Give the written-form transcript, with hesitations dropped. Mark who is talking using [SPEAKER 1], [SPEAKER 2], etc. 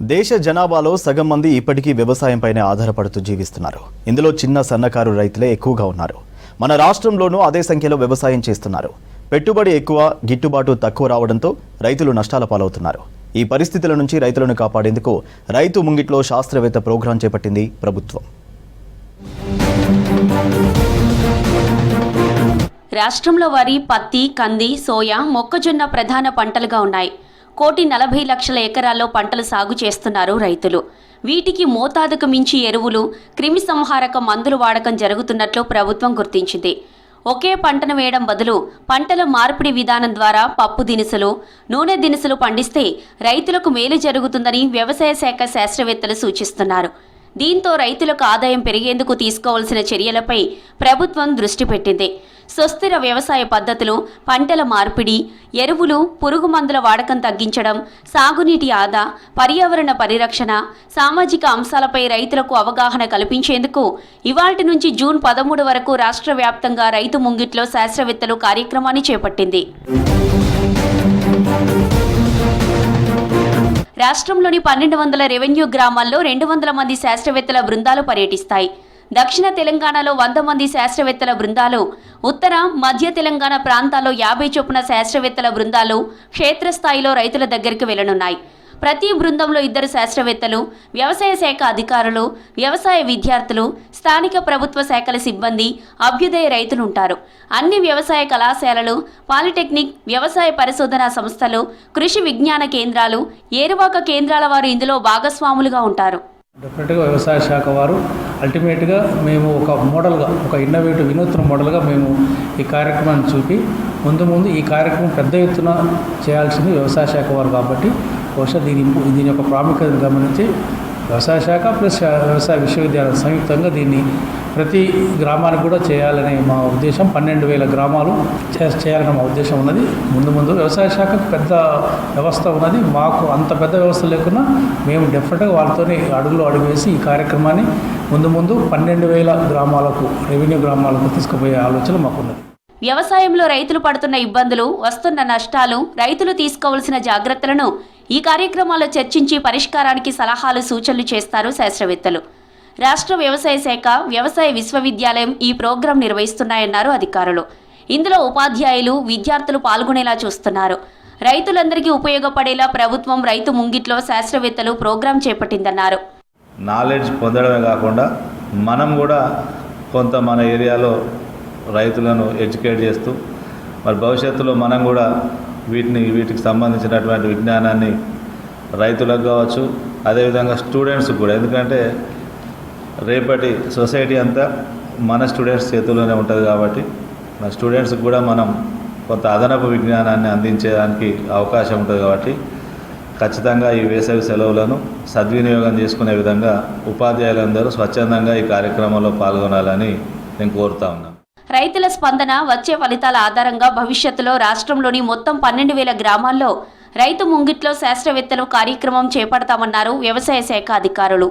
[SPEAKER 1] దేశ జనాభాలో సగం మంది ఇప్పటికీ వ్యవసాయంపైనే ఆధారపడుతూ జీవిస్తున్నారు. ఇందులో చిన్న సన్నకారు రైతులే ఎక్కువగా ఉన్నారు. మన రాష్ట్రంలోనూ అదే సంఖ్యలో వ్యవసాయం చేస్తున్నారు. పెట్టుబడి ఎక్కువ, గిట్టుబాటు తక్కువ రావడంతో రైతులు నష్టాల పాలవుతున్నారు. ఈ పరిస్థితుల నుంచి రైతులను కాపాడేందుకు రైతు ముంగిట్లో శాస్త్రవేత్త ప్రోగ్రాం చేపట్టింది ప్రభుత్వం.
[SPEAKER 2] రాష్ట్రంలో వరి, పత్తి, కంది, సోయా, మొక్కజొన్న ప్రధాన పంటలుగా ఉన్నాయి. 1,40,00,000 ఎకరాల్లో పంటలు సాగు చేస్తున్నారు రైతులు. వీటికి మోతాదుకు మించి ఎరువులు, క్రిమి సంహారక మందులు వాడకం జరుగుతున్నట్లు ప్రభుత్వం గుర్తించింది. ఒకే పంటను వేయడం బదులు పంటల మార్పిడి విధానం ద్వారా పప్పు దినుసులు, నూనె దినుసులు పండిస్తే రైతులకు మేలు జరుగుతుందని వ్యవసాయ శాఖ శాస్త్రవేత్తలు సూచిస్తున్నారు. దీంతో రైతులకు ఆదాయం పెరిగేందుకు తీసుకోవాల్సిన చర్యలపై ప్రభుత్వం దృష్టి పెట్టింది. సుస్థిర వ్యవసాయ పద్ధతులు, పంటల మార్పిడి, ఎరువులు, పురుగు మందుల వాడకం తగ్గించడం, సాగునీటి ఆదా, పర్యావరణ పరిరక్షణ, సామాజిక అంశాలపై రైతులకు అవగాహన కల్పించేందుకు ఇవాల్టి నుంచి జూన్ 13 వరకు రాష్ట్ర వ్యాప్తంగా రైతు ముంగిట్లో శాస్త్రవేత్తలు కార్యక్రమాన్ని చేపట్టింది. రాష్ట్రంలోని 1,200 రెవెన్యూ గ్రామాల్లో 200 మంది శాస్త్రవేత్తల బృందాలు పర్యటిస్తాయి. దక్షిణ తెలంగాణలో 100 మంది శాస్త్రవేత్తల బృందాలు, ఉత్తర, మధ్య తెలంగాణ ప్రాంతాల్లో 50 చొప్పున శాస్త్రవేత్తల బృందాలు క్షేత్రస్థాయిలో రైతుల దగ్గరికి వెళ్లనున్నాయి. ప్రతి బృందంలో 2 శాస్త్రవేత్తలు, వ్యవసాయ శాఖ అధికారులు, వ్యవసాయ విద్యార్థులు, స్థానిక ప్రభుత్వ శాఖల సిబ్బంది, అభ్యుదయ రైతులు ఉంటారు. అన్ని వ్యవసాయ కళాశాలలు, పాలిటెక్నిక్, వ్యవసాయ పరిశోధనా సంస్థలు, కృషి విజ్ఞాన కేంద్రాలు, ఏరువాక కేంద్రాల వారు ఇందులో భాగస్వాములుగా ఉంటారు.
[SPEAKER 3] డెఫినెట్గా వ్యవసాయ శాఖ వారు అల్టిమేట్గా మేము ఒక మోడల్గా, ఒక ఇన్నోవేటివ్ వినూత్న మోడల్గా మేము ఈ కార్యక్రమాన్ని చూపి ముందు ఈ కార్యక్రమం పెద్ద ఎత్తున చేయాల్సింది వ్యవసాయ శాఖ వారు. కాబట్టి బహుశా దీని యొక్క ప్రాముఖ్యతను గమనించి వ్యవసాయ శాఖ ప్లస్ వ్యవసాయ విశ్వవిద్యాలయం సంయుక్తంగా దీన్ని ప్రతి గ్రామానికి కూడా చేయాలనే మా ఉద్దేశం. 12,000 గ్రామాలు చేయాలనే మా ఉద్దేశం ఉన్నది. ముందు వ్యవసాయ శాఖకు పెద్ద వ్యవస్థ ఉన్నది. మాకు అంత పెద్ద వ్యవస్థ లేకున్నా మేము డెఫినెట్గా వాళ్ళతో అడుగు వేసి ఈ కార్యక్రమాన్ని ముందు 12,000 గ్రామాలకు, రెవెన్యూ గ్రామాలకు తీసుకుపోయే ఆలోచన మాకున్నది.
[SPEAKER 2] వ్యవసాయంలో రైతులు పడుతున్న ఇబ్బందులు, వస్తున్న నష్టాలు, రైతులు తీసుకోవాల్సిన జాగ్రత్తలను ఈ కార్యక్రమాల్లో చర్చించి పరిష్కారానికి సలహాలు, సూచనలు చేస్తారు శాస్త్రవేత్తలు. రాష్ట్ర వ్యవసాయ శాఖ, వ్యవసాయ విశ్వవిద్యాలయం ఈ ప్రోగ్రాం నిర్వహిస్తున్నాయన్నారు అధికారులు. ఇందులో ఉపాధ్యాయులు, విద్యార్థులు పాల్గొనేలా చూస్తున్నారు. రైతులందరికీ ఉపయోగపడేలా ప్రభుత్వం రైతు ముంగిట్లో శాస్త్రవేత్తలు ప్రోగ్రాం చేపట్టిందన్నారు.
[SPEAKER 4] నాలెడ్జ్ పొందడమే కాకుండా మనం కూడా కొంత మన ఏరియాలో రైతులను ఎడ్యుకేట్ చేస్తూ మరి భవిష్యత్తులో మనం కూడా వీటికి సంబంధించినటువంటి విజ్ఞానాన్ని రైతులకు కావచ్చు, అదేవిధంగా స్టూడెంట్స్కి కూడా. ఎందుకంటే రేపటి సొసైటీ అంతా మన స్టూడెంట్స్ చేతుల్లోనే ఉంటుంది. కాబట్టి మన స్టూడెంట్స్కి కూడా మనం కొంత అదనపు విజ్ఞానాన్ని అందించేదానికి అవకాశం ఉంటుంది. కాబట్టి ఖచ్చితంగా ఈ వేసవి సెలవులను సద్వినియోగం చేసుకునే విధంగా ఉపాధ్యాయులందరూ స్వచ్ఛందంగా ఈ కార్యక్రమంలో పాల్గొనాలని నేను కోరుతా ఉన్నాను.
[SPEAKER 2] రైతుల స్పందన, వచ్చే ఫలితాల ఆధారంగా భవిష్యత్తులో రాష్ట్రంలోని మొత్తం 12,000 గ్రామాల్లో రైతు ముంగిట్లో శాస్త్రవేత్తలు కార్యక్రమం చేపడతామన్నారు వ్యవసాయ శాఖ అధికారులు.